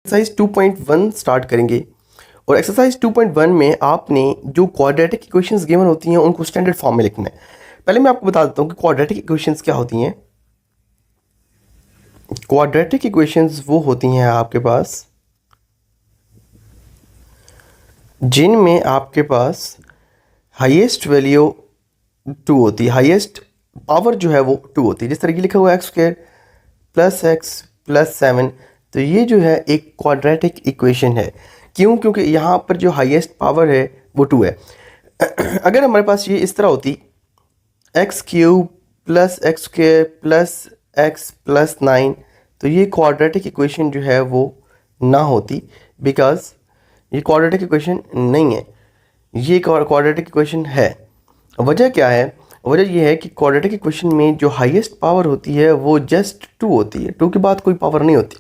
Exercise 2.1 start करेंगे और exercise 2.1 में आपने जो क्वाड्रेटिक इक्वेशंस गिवन होती हैं उनको स्टैंडर्ड फॉर्म में लिखना है। पहले मैं आपको बता देता हूँ कि क्वाड्रेटिक इक्वेशंस क्या होती हैं। क्वाड्रेटिक इक्वेशंस वो होती हैं आपके पास जिनमें आपके पास हाईएस्ट वैल्यू 2 होती है, हाईएस्ट पावर जो है वो 2 होती है। जिस तरह की लिखा हुआ है x² प्लस एक्स प्लस 7, तो ये जो है एक क्वाड्रेटिक इक्वेशन है। क्यों? क्योंकि यहाँ पर जो हाईएस्ट पावर है वो 2 है। अगर हमारे पास ये इस तरह होती x³ plus x² plus x plus 9, तो ये क्वाड्रेटिक इक्वेशन जो है वो ना होती, बिकॉज ये क्वाड्रेटिक इक्वेशन नहीं है, ये क्वाड्रेटिक इक्वेशन है। वजह क्या है? वजह ये है कि क्वाड्रेटिक इक्वेशन में जो हाईएस्ट पावर होती है वो जस्ट 2 होती है, 2 के बाद कोई पावर नहीं होती।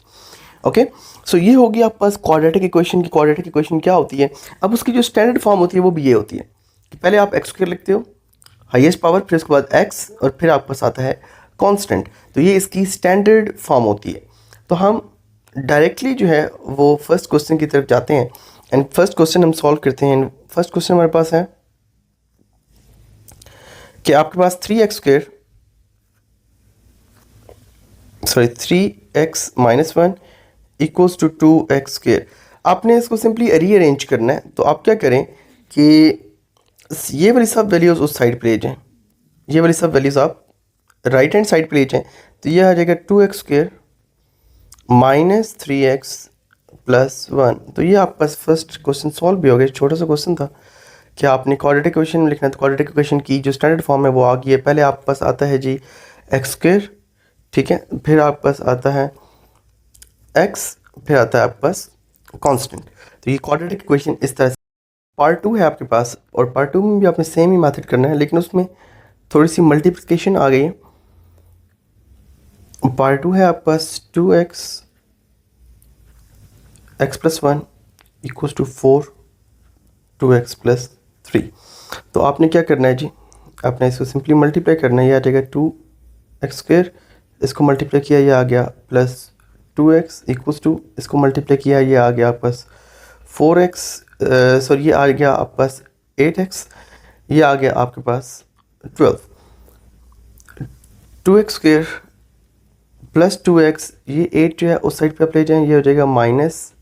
ओके, सो ये होगी आपके पास क्वाड्रेटिक इक्वेशन की। क्वाड्रेटिक इक्वेशन क्या होती है? अब उसकी जो स्टैंडर्ड फॉर्म होती है वो भी ये होती है कि पहले आप x² लिखते हो, हाईएस्ट पावर, फिर उसके बाद x, और फिर आपके पास आता है कांस्टेंट। तो ये इसकी स्टैंडर्ड फॉर्म होती है। तो हम डायरेक्टली जो है वो फर्स्ट क्वेश्चन की तरफ जाते हैं एंड फर्स्ट क्वेश्चन हम सॉल्व करते हैं। फर्स्ट क्वेश्चन हमारे पास है कि आपके पास 3x minus 1 equals to 2x²। आपने इसको सिंपली रीअरेंज करना है। तो आप क्या करें कि ये वाली सब वैल्यूज़ उस साइड पे ले जाएं, ये वाली सब वैल्यूज़ आप राइट हैंड साइड पे ले जाएं। तो ये आ जाएगा 2x² माइनस 3x प्लस 1। तो ये आपके पास फर्स्ट क्वेश्चन सॉल्व भी हो गया। छोटा सा क्वेश्चन था कि आपने क्वाड्रेटिक इक्वेशन में लिखना है। तो क्वाड्रेटिक इक्वेशन की जो स्टैंडर्ड फॉर्म है वो आ गई है। पहले आपके पास आता है जी x², ठीक है, फिर आपके पास आता है x, फिर आता है आपके पास कांस्टेंट। तो ये क्वाड्रेटिक इक्वेशन इस तरह से। पार्ट 2 है आपके पास, और पार्ट 2 में भी आपने सेम ही मेथड करना है, लेकिन उसमें थोड़ी सी मल्टीप्लिकेशन आ गई है। पार्ट 2 है आपके पास 2x x plus 1 equals to 4 2x plus 3। तो आपने क्या करना है जी, आपने इसको सिंपली मल्टीप्लाई करना है। ये आ जाएगा 2x², इसको मल्टीप्लाई किया ये आ गया प्लस 2x इक्वल्स टू, इसको मल्टीप्लाई किया ये आ गया आपके पास 4x, सॉरी ये आ गया आपके पास 8x, ये आ गया आपके पास 12। 2x² प्लस 2x, ये 8 जो है उस साइड पे आप ले जाएं, ये हो जाएगा माइनस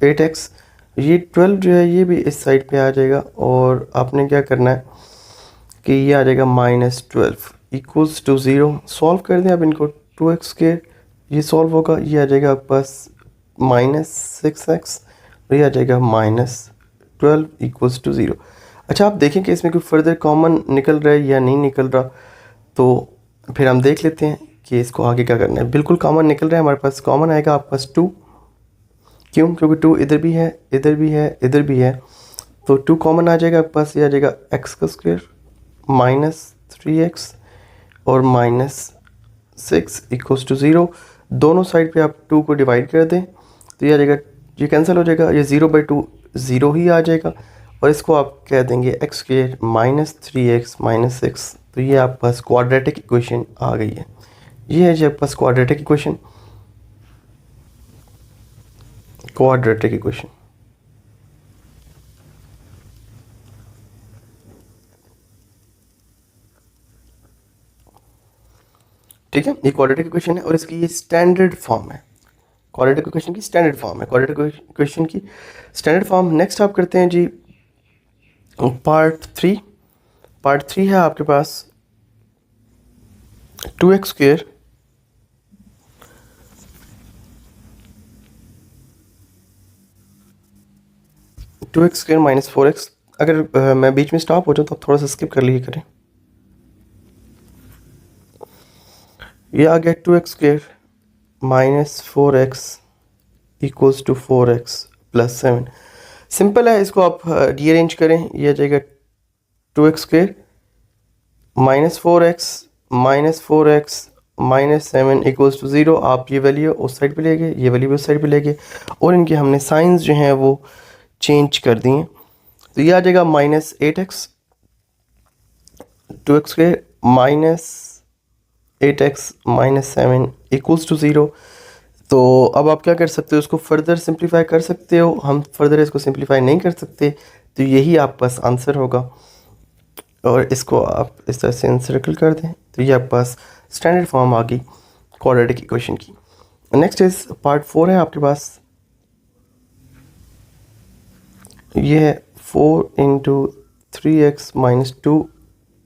8x। ये 12 जो है ये भी इस साइड पे आ जाएगा, और आपने क्या करना है कि ये आ जाएगा माइनस 12 इक्वल्स टू 0। सॉल्व कर दें अब इनको। 2x², ये सॉल्व होगा, ये आ जाएगा आपके पास माइनस 6x, और ये आ जाएगा माइनस 12 इक्वल्स टू 0। अच्छा, आप देखें कि इसमें कोई फर्दर कॉमन निकल रहा है या नहीं निकल रहा, तो फिर हम देख लेते हैं कि इसको आगे क्या करना है। बिल्कुल कॉमन निकल रहा है हमारे पास। कॉमन आएगा आपके पास 2। क्यों? क्योंकि 2 इधर भी है, इधर भी है, इधर भी है, तो 2 कॉमन आ जाएगा आपके पास। ये आ जाएगा x² माइनस 3x और माइनस 6 इक्वल्स टू 0। दोनों साइड पे आप 2 को डिवाइड कर दें, तो ये आ जाएगा, ये कैंसिल हो जाएगा, ये 0/2 0 ही आ जाएगा, और इसको आप कह देंगे x² माइनस 3x माइनस 6। तो ये आपके पास क्वाड्रेटिक इक्वेशन आ गई है। ये है जी आपके पास क्वाड्रेटिक इक्वेशन। क्वाड्रेटिक इक्वेशन, ठीक है, ये क्वाड्रेटिक इक्वेशन है और इसकी ये स्टैंडर्ड फॉर्म है। क्वाड्रेटिक इक्वेशन की स्टैंडर्ड फॉर्म है, क्वाड्रेटिक इक्वेशन की स्टैंडर्ड फॉर्म। नेक्स्ट आप करते हैं जी पार्ट 3। पार्ट 3 है आपके पास 2x², माइनस 4x। अगर मैं बीच में स्टॉप हो जाऊँ तो आप थोड़ा सा स्किप कर लिए करें। ये आ गया 2x² minus 4x equals to 4x plus 7। Simple है, इसको आप रीअरेंज करें। ये आ जाएगा 2x² minus 4x minus 7 equals to 0। आप ये वैल्यू उस साइड पे ले गए, ये वैल्यू उस साइड पे ले गए, और इनके हमने साइंस जो हैं वो चेंज कर दिए। तो ये आ जाएगा minus 8x, 2x² minus 8x minus 7 equals to 0। तो अब आप क्या कर सकते हो, इसको फर्दर सिंप्लीफाई कर सकते हो। हम फर्दर इसको सिंप्लीफाई नहीं कर सकते, तो यही आपके पास आंसर होगा। और इसको आप इस तरह से इंसर्कल कर दें, तो ये आपके पास स्टैंडर्ड फॉर्म आ गई क्वाड्रेटिक इक्वेशन की। नेक्स्ट इज पार्ट 4 है आपके पास। ये है 4 into 3x minus 2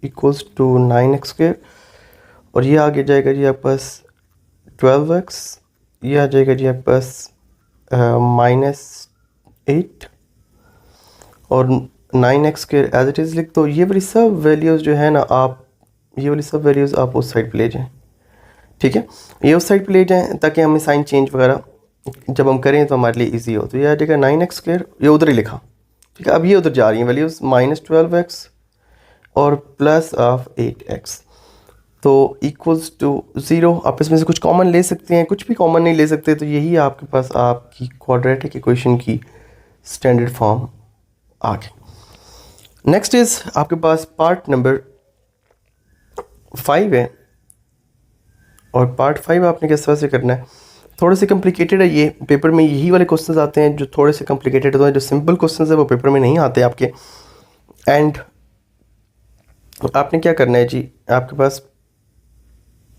equals to 9x square. और ये आगे जाएगा जी आपके पास 12x। ये आ जाएगा जी आपके पास -8 और 9x square as it is लिख दो। ये वाली सब वैल्यूज़ जो है ना, आप ये वाली सब वैल्यूज़ आप उस साइड पे ले जाएं, ठीक है। ये उस साइड पे ले जाएं ताकि हमें साइन चेंज वगैरह जब हम करें तो हमारे लिए इजी हो। तो ये आ जाएगा 9x स्क्वेयर, ये उधर ही लिखा, ठीक है। अब ये उधर जा रही हैं वैल्यूज़, -12x और प्लस ऑफ 8x, तो इक्वल्स टू 0। आप इसमें से कुछ कॉमन ले सकते हैं, कुछ भी कॉमन नहीं ले सकते, तो यही आपके पास आपकी क्वाड्रेटिक इक्वेशन की स्टैंडर्ड फॉर्म आ गई। नेक्स्ट इज आपके पास पार्ट नंबर 5 है। और पार्ट 5 आपने किस तरह से करना है, थोड़े से कॉम्प्लिकेटेड है। ये पेपर में यही वाले क्वेश्चंस आते हैं जो थोड़े से कॉम्प्लिकेटेड होते हैं। जो सिंपल क्वेश्चंस है वो पेपर में नहीं आते आपके। एंड आपने क्या करना है जी, आपके पास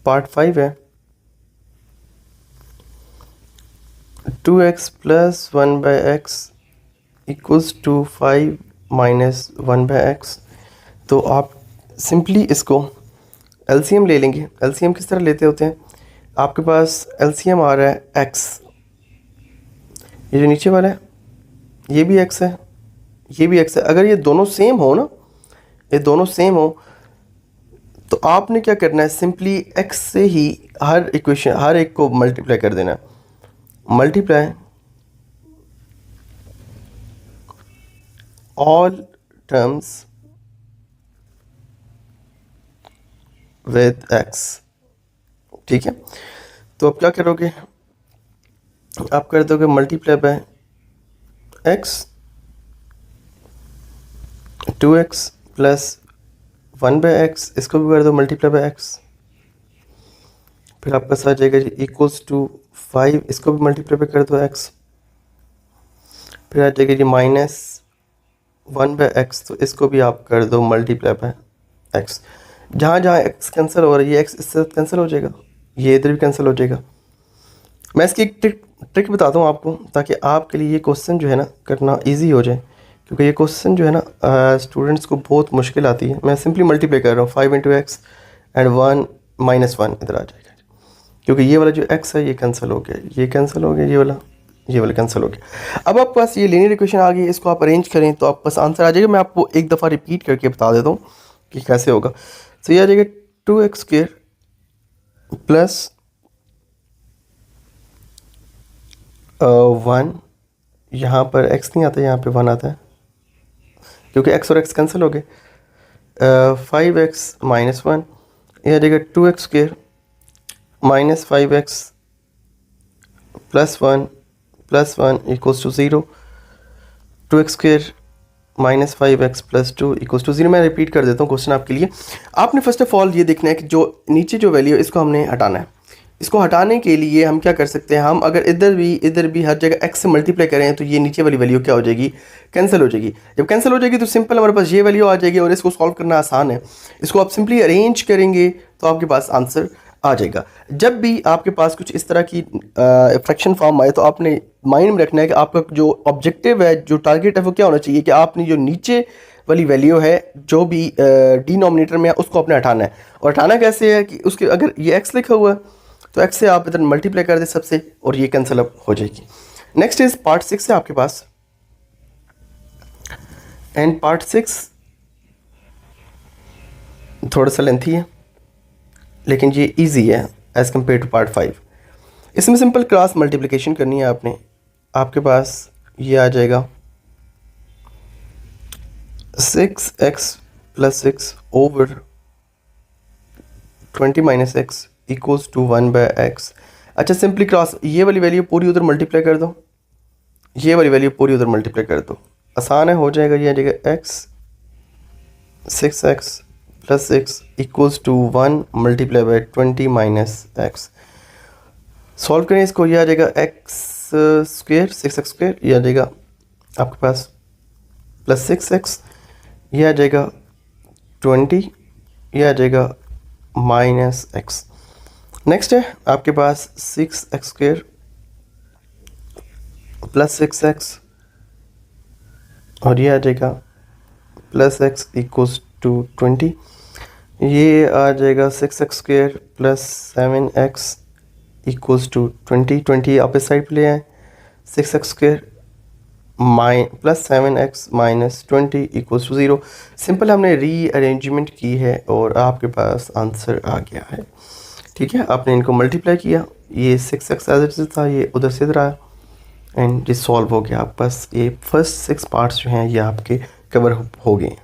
पार्ट 5 है 2x plus 1/x equals to 5 minus 1/x। तो आप सिंपली इसको एलसीएम ले लेंगे। एलसीएम किस तरह लेते होते हैं, आपके पास एलसीएम आ रहा है x, ये जो नीचे वाला है ये भी x है, ये भी x है। अगर ये दोनों सेम हो ना, ये दोनों सेम हो, तो आपने क्या करना है, सिंपली x से ही हर इक्वेशन हर एक को मल्टीप्लाई कर देना है। Multiply all terms with x, ठीक है। तो आप क्या करोगे, आप कर दोगे multiply by x 2x plus 1/x, इसको भी कर दो मल्टीप्लाई बाय x। फिर आपका पास आ जाएगा जी इक्वल्स टू 5, इसको भी मल्टीप्लाई बाय कर दो x। फिर आ जाएगा जी -1/x, तो इसको भी आप कर दो मल्टीप्लाई बाय x। जहाँ जहाँ x कैंसिल हो रहा है, ये x इससे कैंसिल हो जाएगा, ये इधर भी कैंसिल हो जाएगा। मैं इसकी एक ट्रिक बताता हूँ आपको, ताकि आपके लिए ये क्वेश्चन जो है ना करना इजी हो जाए, क्योंकि ये क्वेश्चन जो है ना स्टूडेंट्स को बहुत मुश्किल आती है। मैं सिंपली मल्टीप्लाई कर रहा हूँ 5 इंटू एक्स एंड 1 -1 इधर आ जाएगा, क्योंकि ये वाला जो x है ये कैंसिल हो गया, ये कैंसिल हो गया, ये वाला कैंसिल हो गया। अब आपके पास ये लीनियर इक्वेशन आ गई, इसको आप अरेंज करें तो आपके पास आंसर आ जाएगा। मैं आपको एक दफ़ा रिपीट करके बता देता हूँ कि कैसे होगा। तो ये आ जाएगा 2x स्क्वायर प्लस 1, यहाँ पर x नहीं आता, यहाँ पे 1 आता है, क्योंकि x और x कैंसिल हो गए। 5x माइनस 1, ये आ जाएगा 2x square minus 5x plus 1 equals to 0। 2x square minus 5x plus 2 equals to 0। मैं रिपीट कर देता हूँ क्वेश्चन आपके लिए। आपने फर्स्ट ऑफ ऑल ये देखना है कि जो नीचे जो वैल्यू है इसको हमने हटाना है। इसको हटाने के लिए हम क्या कर सकते हैं, हम अगर इधर भी हर जगह x से मल्टीप्लाई करें तो ये नीचे वाली वैल्यू क्या हो जाएगी, कैंसिल हो जाएगी। जब कैंसिल हो जाएगी तो सिंपल हमारे पास ये वैल्यू आ जाएगी और इसको सॉल्व करना आसान है। इसको आप सिंपली अरेंज करेंगे तो आपके पास आंसर आ जाएगा। जब भी आपके पास कुछ इस तरह की फ्रैक्शन फॉर्म आए तो आपने माइंड में रखना है कि आपका जो ऑब्जेक्टिव है, जो टारगेट है, वो क्या होना चाहिए कि आपने जो नीचे वाली वैल्यू है जो भी डिनोमिनेटर में है उसको आपने हटाना है। और हटाना कैसे है कि उसके अगर ये x लिखा हुआ है तो x से आप इधर मल्टीप्लाई कर दे सबसे और ये कैंसिल अप हो जाएगी। नेक्स्ट इज पार्ट 6 है आपके पास, एंड पार्ट 6 थोड़ा सा लेंथी है लेकिन ये इजी है एज़ कम्पेयर टू पार्ट 5। इसमें सिंपल क्रॉस मल्टीप्लिकेशन करनी है आपने। आपके पास ये आ जाएगा 6x plus 6 over 20 minus x equals to 1/x। अच्छा, सिंपली क्रॉस ये वाली वैल्यू पूरी उधर मल्टीप्लाई कर दो, ये वाली वैल्यू पूरी उधर मल्टीप्लाई कर दो, आसान है, हो जाएगा। ये आ जाएगा x 6x plus 6 equals to 1 multiply by 20 minus x। Solve करें इसको, ये आ जाएगा एक्स स्क्वेयर 6x², ये आ जाएगा आपके पास प्लस 6x, ये आ जाएगा 20, ये आ जाएगा माइनस x। नेक्स्ट है आपके पास 6x² प्लस 6x, और ये आ जाएगा प्लस x इक्वल्स टू 20, ये आ जाएगा 6x² plus 7x equals to 20 आप इस साइड पे ले आए, 6x² plus 7x minus 20 equals to 0। Simple हमने रीअरेंजमेंट की है और आपके पास आंसर आ गया है। ठीक है, आपने इनको मल्टीप्लाई किया, ये 6x एज इट इज था, ये उधर से इधर आया एंड ये सॉल्व हो गया। आप बस ये फर्स्ट 6 पार्ट्स जो हैं ये आपके कवर हो गए।